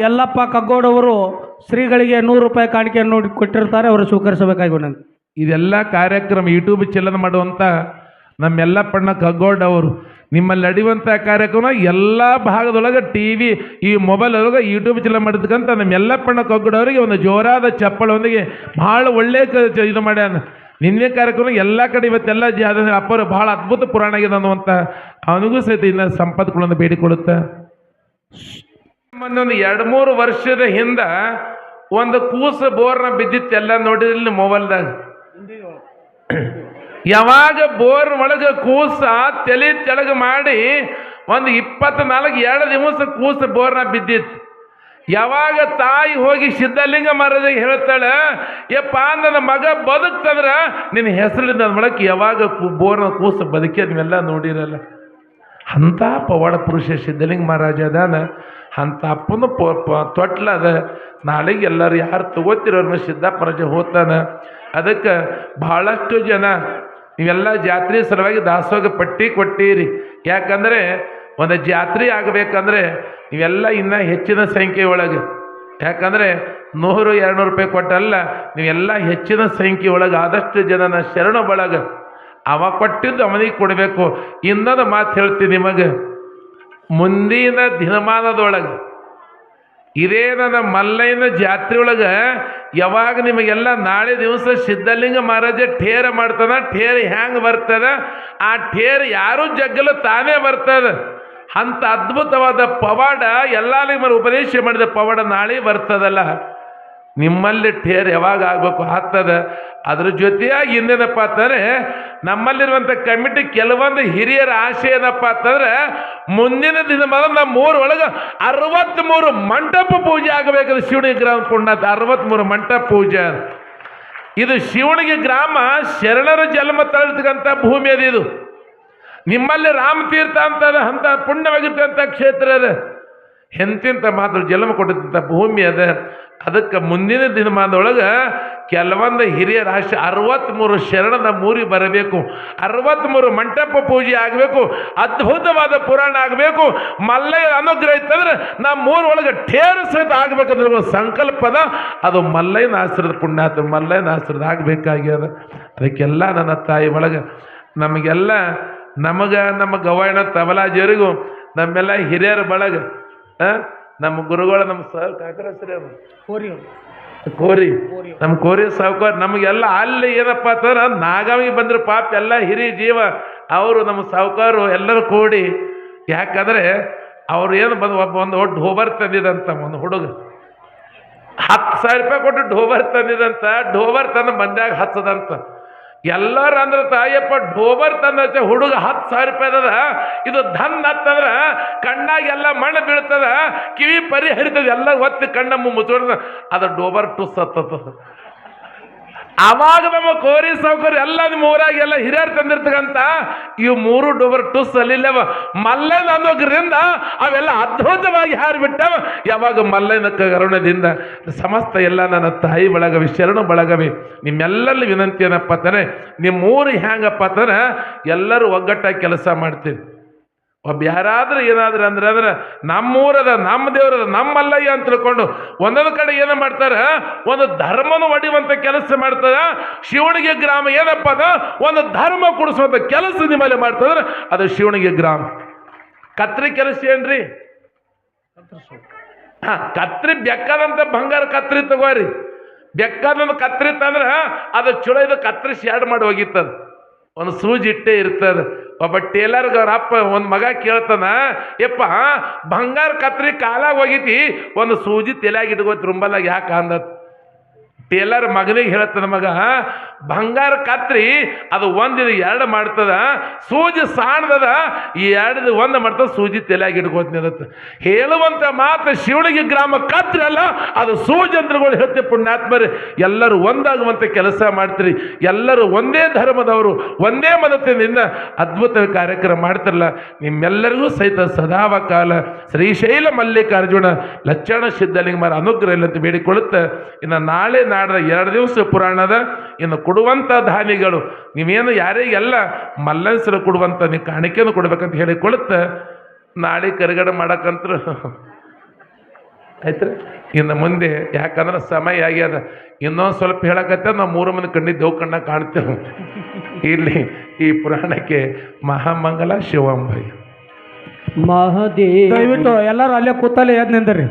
ಯಲ್ಲಪ್ಪ ಕಗ್ಗೋಡವರು ಶ್ರೀಗಳಿಗೆ 100 ರೂಪಾಯಿ ಕಾಣಿಕೆಯನ್ನು ನೋಡಿ ಕೊಟ್ಟಿರ್ತಾರೆ, ಅವರು ಸ್ವೀಕರಿಸಬೇಕಾಗಿ ನನಗೆ. ಇದೆಲ್ಲ ಕಾರ್ಯಕ್ರಮ ಯೂಟ್ಯೂಬ್ ಚಲನ ಮಾಡುವಂಥ ನಮ್ಮೆಲ್ಲಪ್ಪಣ್ಣ ಕಗ್ಗೋಡ್ ಅವರು ನಿಮ್ಮಲ್ಲಿ ನಡೆಯುವಂಥ ಕಾರ್ಯಕ್ರಮ ಎಲ್ಲ ಭಾಗದೊಳಗೆ ಟಿ ವಿ ಈ ಮೊಬೈಲ್ ಒಳಗೆ ಯೂಟ್ಯೂಬ್ ಚಲನ ಮಾಡಿದ್ಕಂತ ನಮ್ಮೆಲ್ಲಪ್ಪಣ್ಣ ಕಗ್ಗೋಡ್ ಅವರಿಗೆ ಒಂದು ಜೋರಾದ ಚಪ್ಪಳೊಂದಿಗೆ ಭಾಳ ಒಳ್ಳೆ ಇದು ಮಾಡ್ಯಾನ. ನಿನ್ನೆ ಕಾರ್ಯಕ್ರಮ ಎಲ್ಲ ಕಡೆ ಇವತ್ತೆಲ್ಲ ಜಾದ್ರೆ ಅಪ್ಪರು ಭಾಳ ಅದ್ಭುತ ಪುರಾಣ ಆಗಿದೆ ಅನ್ನುವಂಥ ಅವನಿಗೂ ಸಹಿತ ಇನ್ನು ಸಂಪತ್ಗಳನ್ನು ಬೇಡಿಕೊಳ್ಳುತ್ತೆ. ಮೊನ್ನೊಂದು 2-3 ವರ್ಷದ ಹಿಂದೆ ಒಂದು ಕೂಸು ಬೋರ್ನ ಬಿದ್ದಿತ್ತೆಲ್ಲ ನೋಡಿದ್ರಲ್ಲಿ ಮೊಬೈಲ್ದಾಗ. ಯಾವಾಗ ಬೋರ್ ಒಳಗೆ ಕೂಸ ತಲೆ ತೆಳಗೆ ಮಾಡಿ ಒಂದು 24 ದಿವಸ ಕೂಸು ಬೋರ್ನ ಬಿದ್ದಿತ್ತು. ಯಾವಾಗ ತಾಯಿ ಹೋಗಿ ಸಿದ್ಧಲಿಂಗ ಮಹಾರಾಜಿಗೆ ಹೇಳ್ತಾಳೆ, ಯಪ್ಪ ನನ್ನ ಮಗ ಬದುಕ್ತಂದ್ರ ನಿನ್ನ ಹೆಸರಿಂದ ಮೊಳಕ್ಕೆ ಯಾವಾಗ ಬೋರ್ನ ಕೂಸು ಬದುಕಿ ನೀವೆಲ್ಲ ನೋಡಿರಲ್ಲ. ಅಂಥ ಪವಾಡ ಪುರುಷ ಸಿದ್ಧಲಿಂಗ ಮಹಾರಾಜ ಅದಾನ. ಅಂಥ ಅಪ್ಪನ ತೊಟ್ಲ ಅದ. ನಾಳೆಗೆ ಎಲ್ಲರೂ ಯಾರು ತಗೋತಿರೋರ್ನ ಸಿದ್ದಪ್ಪ ಮಹಾರಾಜ ಹೋಗ್ತಾನೆ. ಅದಕ್ಕೆ ಭಾಳಷ್ಟು ಜನ ನೀವೆಲ್ಲ ಜಾತ್ರೆ ಸಲುವಾಗಿ ದಾಸೋಗ ಪಟ್ಟಿ ಕೊಟ್ಟಿರಿ. ಯಾಕಂದರೆ ಒಂದು ಜಾತ್ರೆ ಆಗಬೇಕಂದ್ರೆ ನೀವೆಲ್ಲ ಇನ್ನೂ ಹೆಚ್ಚಿನ ಸಂಖ್ಯೆ ಒಳಗೆ, ಯಾಕಂದರೆ 100-200 ರೂಪಾಯಿ ಕೊಟ್ಟಲ್ಲ, ನೀವೆಲ್ಲ ಹೆಚ್ಚಿನ ಸಂಖ್ಯೆ ಒಳಗೆ ಆದಷ್ಟು ಜನನ ಶರಣ ಬಳಗ ಅವ ಕೊಟ್ಟಿದ್ದು ಅವನಿಗೆ ಕೊಡಬೇಕು. ಇನ್ನೊಂದು ಮಾತು ಹೇಳ್ತೀನಿ ನಿಮಗೆ, ಮುಂದಿನ ದಿನಮಾನದೊಳಗೆ ಇದೇ ನನ್ನ ಮಲ್ಲಯ್ಯನ ಜಾತ್ರೆ ಒಳಗೆ ಯಾವಾಗ ನಿಮಗೆಲ್ಲ ನಾಳೆ ದಿವಸ ಸಿದ್ಧಲಿಂಗ ಮಹಾರಾಜ ಠೇರ ಮಾಡ್ತಾನ, ಠೇರ ಹ್ಯಾಂಗೆ ಬರ್ತದ, ಆ ಠೇರ ಯಾರೂ ಜಗ್ಗಲು ತಾನೇ ಬರ್ತದ. ಅಂಥ ಅದ್ಭುತವಾದ ಪವಾಡ ಎಲ್ಲ ನಿಮ್ಮಲ್ಲಿ ಉಪದೇಶ ಮಾಡಿದ ಪವಾಡ ನಾಳೆ ಬರ್ತದಲ್ಲ. ನಿಮ್ಮಲ್ಲಿ ಠೇರ್ ಯಾವಾಗ ಆಗಬೇಕು ಆಗ್ತದ. ಅದ್ರ ಜೊತೆಯಾಗಿ ಇನ್ನೇನಪ್ಪ ಅಂತಂದರೆ ನಮ್ಮಲ್ಲಿರುವಂಥ ಕಮಿಟಿ ಕೆಲವೊಂದು ಹಿರಿಯರ ಆಶೆ ಏನಪ್ಪ ಅಂತಂದ್ರೆ ಮುಂದಿನ ದಿನ ನಮ್ಮ ಊರೊಳಗೆ 63 ಮಂಟಪ ಪೂಜೆ ಆಗಬೇಕಂದ್ರೆ ಶಿವನಿಗೆ ಗ್ರಾಮ ಪುಣ್ಯಾತ 63 ಮಂಟಪ ಪೂಜೆ. ಇದು ಶಿವನಿಗೆ ಗ್ರಾಮ ಶರಣರ ಜನ್ಮ ತಳೆದಕ್ಕಂಥ ಭೂಮಿ ಅದು. ಇದು ನಿಮ್ಮಲ್ಲಿ ರಾಮತೀರ್ಥ ಅಂತದ ಅಂತ ಪುಣ್ಯವಾಗಿರ್ತಕ್ಕಂಥ ಕ್ಷೇತ್ರ ಅದ. ಎಂತಿಂಥ ಮಾತ್ರ ಜನ್ಮ ಕೊಟ್ಟಿದ್ದಂಥ ಭೂಮಿ ಅದ. ಅದಕ್ಕೆ ಮುಂದಿನ ದಿನಮಾನದೊಳಗೆ ಕೆಲವೊಂದು ಹಿರಿಯರ ಆಶೆ 63 ಶರಣದ ಮೂರಿಗೆ ಬರಬೇಕು, 63 ಮಂಟಪ ಪೂಜೆ ಆಗಬೇಕು, ಅದ್ಭುತವಾದ ಪುರಾಣ ಆಗಬೇಕು. ಮಲ್ಲಯ್ಯ ಅನುಗ್ರಹ ಇತ್ತಂದ್ರೆ ನಮ್ಮ ಊರೊಳಗೆ ಠೇರ ಸಹಿತ ಆಗಬೇಕಂದ್ರೆ ಸಂಕಲ್ಪದ ಅದು ಮಲ್ಲಯ್ಯನ ಆಶ್ರದ ಪುಣ್ಯಾತ, ಮಲ್ಲಯ್ಯನ ಆಶ್ರದ ಆಗಬೇಕಾಗ್ಯದ. ಅದಕ್ಕೆಲ್ಲ ನನ್ನ ತಾಯಿ ಒಳಗೆ ನಮಗೆಲ್ಲ ನಮ್ಮ ಗವಾಯಣ ತಬಲಾಜಿಯವರಿಗೂ ನಮ್ಮೆಲ್ಲ ಹಿರಿಯರ ಬಳಗ, ನಮ್ಮ ಗುರುಗಳು, ನಮ್ಮ ಸರ್ ಕಾಕರ ಕೋರಿ, ನಮ್ಮ ಕೋರಿ ಸಾವುಕಾರ ನಮಗೆಲ್ಲ ಅಲ್ಲಿ ಏನಪ್ಪ ಅಂತಂದ್ರೆ ನಾಗಾವಿಗೆ ಬಂದರು ಪಾಪ ಎಲ್ಲ ಹಿರಿಯ ಜೀವ ಅವರು ನಮ್ಮ ಸಾವುಕಾರು ಎಲ್ಲರೂ ಕೂಡಿ. ಯಾಕಂದರೆ ಅವ್ರು ಏನು ಒಂದು ಢೋಬರ್ ತಂದಿದಂತ ಒಂದು ಹುಡುಗ 10,000 ರೂಪಾಯಿ ಕೊಟ್ಟು ಢೋಬರ್ ತಂದಿದಂತ. ಢೋಬರ್ ತಂದು ಮಂದ್ಯಾಗ ಹಚ್ಚದಂತ. ಎಲ್ಲರೂ ಅಂದ್ರೆ ತಾಯಪ್ಪ ಢೋಬರ್ ತಂದ ಹುಡುಗ 10,000 ರೂಪಾಯಿ ಅದ. ಇದು ಧನ್ ಹತ್ತಂದ್ರೆ ಕಣ್ಣಾಗೆಲ್ಲ ಮಣ್ಣು ಬೀಳ್ತದ, ಕಿವಿ ಪರಿ ಹರಿತದ, ಎಲ್ಲ ಒತ್ತಿ ಕಣ್ಣಮ್ಮ ಮುಚ್ಚೋಡ್ದ ಅದು ಢೋಬರ್ ಟುಸ್ ಹತ್ತದ. ಆವಾಗ ನಮ್ಮ ಕೋರಿ ಸೌಕರ್ಯ ಎಲ್ಲ ನಿಮ್ಮ ಊರಾಗೆಲ್ಲ ಹಿರಿಯರು ತಂದಿರ್ತಕ್ಕಂಥ ಇವು 3 ಢೋಬರ್ ಟುಸ್ ಅಲ್ಲಿಲ್ಲವ ಮಲ್ಲಯ್ಯನ ಅನ್ನೋದ್ರಿಂದ ಅವೆಲ್ಲ ಅದ್ಭುತವಾಗಿ ಹಾರಿಬಿಟ್ಟವ. ಯಾವಾಗ ಮಲ್ಲಯ್ಯನ ಕರುಣದಿಂದ ಸಮಸ್ತ ಎಲ್ಲ ನನ್ನ ತಾಯಿ ಬಳಗವಿ, ಶರಣ ಬಳಗವಿ, ನಿಮ್ಮೆಲ್ಲಲ್ಲಿ ವಿನಂತಿ ಏನಪ್ಪ ಅಂತಾನೆ ನಿಮ್ಮೂರು ಹ್ಯಾಂಗಪ್ಪ ಅಂತಾನೆ ಎಲ್ಲರೂ ಒಗ್ಗಟ್ಟಾಗಿ ಕೆಲಸ ಮಾಡ್ತೀವಿ. ಒಬ್ಬ ಯಾರಾದ್ರೂ ಏನಾದ್ರು ಅಂದ್ರೆ ನಮ್ಮೂರದ, ನಮ್ಮ ದೇವರದ, ನಮ್ಮ ಮಲ್ಲಯ್ಯ ಅಂತ ತಿಳ್ಕೊಂಡು ಒಂದೊಂದು ಕಡೆ ಏನು ಮಾಡ್ತಾರೆ, ಒಂದು ಧರ್ಮನ ಒಡೆಯುವಂಥ ಕೆಲಸ ಮಾಡ್ತದ. ಶಿವನಿಗೆ ಗ್ರಾಮ ಏನಪ್ಪ ಅದ ಒಂದು ಧರ್ಮ ಕೊಡಿಸುವಂಥ ಕೆಲಸ ನಿಮ್ಮಲ್ಲಿ ಮಾಡ್ತದ್ರೆ ಅದು ಶಿವನಿಗೆ ಗ್ರಾಮ. ಕತ್ರಿ ಕೆಲಸ ಏನ್ರಿ? ಕತ್ರಿ ಬೆಕ್ಕದಂತ ಬಂಗಾರ ಕತ್ರಿ ತಗೋರಿ. ಬೆಕ್ಕದಂತ ಕತ್ರಿ ತಂದ್ರೆ ಅದು ಚುಳ ಇದು ಕತ್ರಿಸಿ ಎರಡು ಮಾಡಿ ಹೋಗಿತ್ತದ, ಒಂದು ಸೂಜಿ ಇಟ್ಟೇ ಇರ್ತದ. ಒಬ್ಬ ಟೇಲರ್ಗೆ ಅವ್ರ ಅಪ್ಪ ಒಂದು ಮಗ ಕೇಳ್ತಾನ, ಯಪ್ಪ ಬಂಗಾರ ಕತ್ರಿ ಕಾಲಾಗ ಹೋಗಿತಿ, ಒಂದು ಸೂಜಿ ತಲೆಯಾಗಿ ಇಟ್ಕೋತಿ ರುಂಬಲಾಗ ಯಾಕೆ ಅಂದತ್. ಟೇಲರ್ ಮಗನಿಗೆ ಹೇಳ್ತಾನ, ಮಗ ಬಂಗಾರ ಕತ್ರಿ ಅದು ಒಂದಿದು 2 ಮಾಡ್ತದ, ಸೂಜಿ ಸಾಣದ ಈ 2 1 ಮಾಡ್ತದ, ಸೂಜಿ ತಲೆಯಾಗಿ ಇಟ್ಕೋತೀನಿ ಅದತ್ತು. ಹೇಳುವಂಥ ಮಾತು ಶಿವನಿಗೆ ಗ್ರಾಮ ಕತ್ರಿ ಅಲ್ಲ, ಅದು ಸೂಜಂತ್ರಗಳು ಹೇಳ್ತೀವಿ. ಪುಣ್ಯಾತ್ಮರಿ ಎಲ್ಲರೂ ಒಂದಾಗುವಂಥ ಕೆಲಸ ಮಾಡ್ತೀರಿ. ಎಲ್ಲರೂ ಒಂದೇ ಧರ್ಮದವರು, ಒಂದೇ ಮತದಿಂದ ಅದ್ಭುತ ಕಾರ್ಯಕ್ರಮ ಮಾಡ್ತಿರಲ್ಲ. ನಿಮ್ಮೆಲ್ಲರಿಗೂ ಸಹಿತ ಸದಾವ ಕಾಲ ಶ್ರೀಶೈಲ ಮಲ್ಲಿಕಾರ್ಜುನ ಲಕ್ಷಣ ಸಿದ್ಧಲಿಂಗರ ಅನುಗ್ರಹ ಇಲ್ಲ ಅಂತ ಬೇಡಿಕೊಳ್ಳುತ್ತೆ. ಇನ್ನು ನಾಳೆ ನಾಡ್ದ 2 ದಿವಸ ಪುರಾಣದ. ಇನ್ನು ಕೊಡುವಂಥ ದಾನಿಗಳು ನೀವೇನು ಯಾರಿಗೆಲ್ಲ ಮಲ್ಲನ್ಸರು ಕೊಡುವಂಥ ನೀವು ಕಾಣಿಕೆಯನ್ನು ಕೊಡ್ಬೇಕಂತ ಹೇಳಿಕೊಳ್ಳುತ್ತೆ. ನಾಳೆ ಕರಿಗಡೆ ಮಾಡಕ್ಕಂತರು ಆಯ್ತು. ಇನ್ನು ಮುಂದೆ ಯಾಕಂದ್ರೆ ಸಮಯ ಆಗ್ಯದ, ಇನ್ನೊಂದು ಸ್ವಲ್ಪ ಹೇಳಕತ್ತೆ ನಾವು 3 ಮಂದಿ ಕಂಡಿದ್ದೆವು ಕಣ್ಣ ಕಾಣ್ತೇವೆ. ಇಲ್ಲಿ ಈ ಪುರಾಣಕ್ಕೆ ಮಹಾಮಂಗಲ ಶಿವಂಬೈ ದಯವಿಟ್ಟು ಎಲ್ಲರೂ ಅಲ್ಲೇ ಕೂತಲ್ಲೇ ಎದ್ದು ನಿಂದ್ರಿ.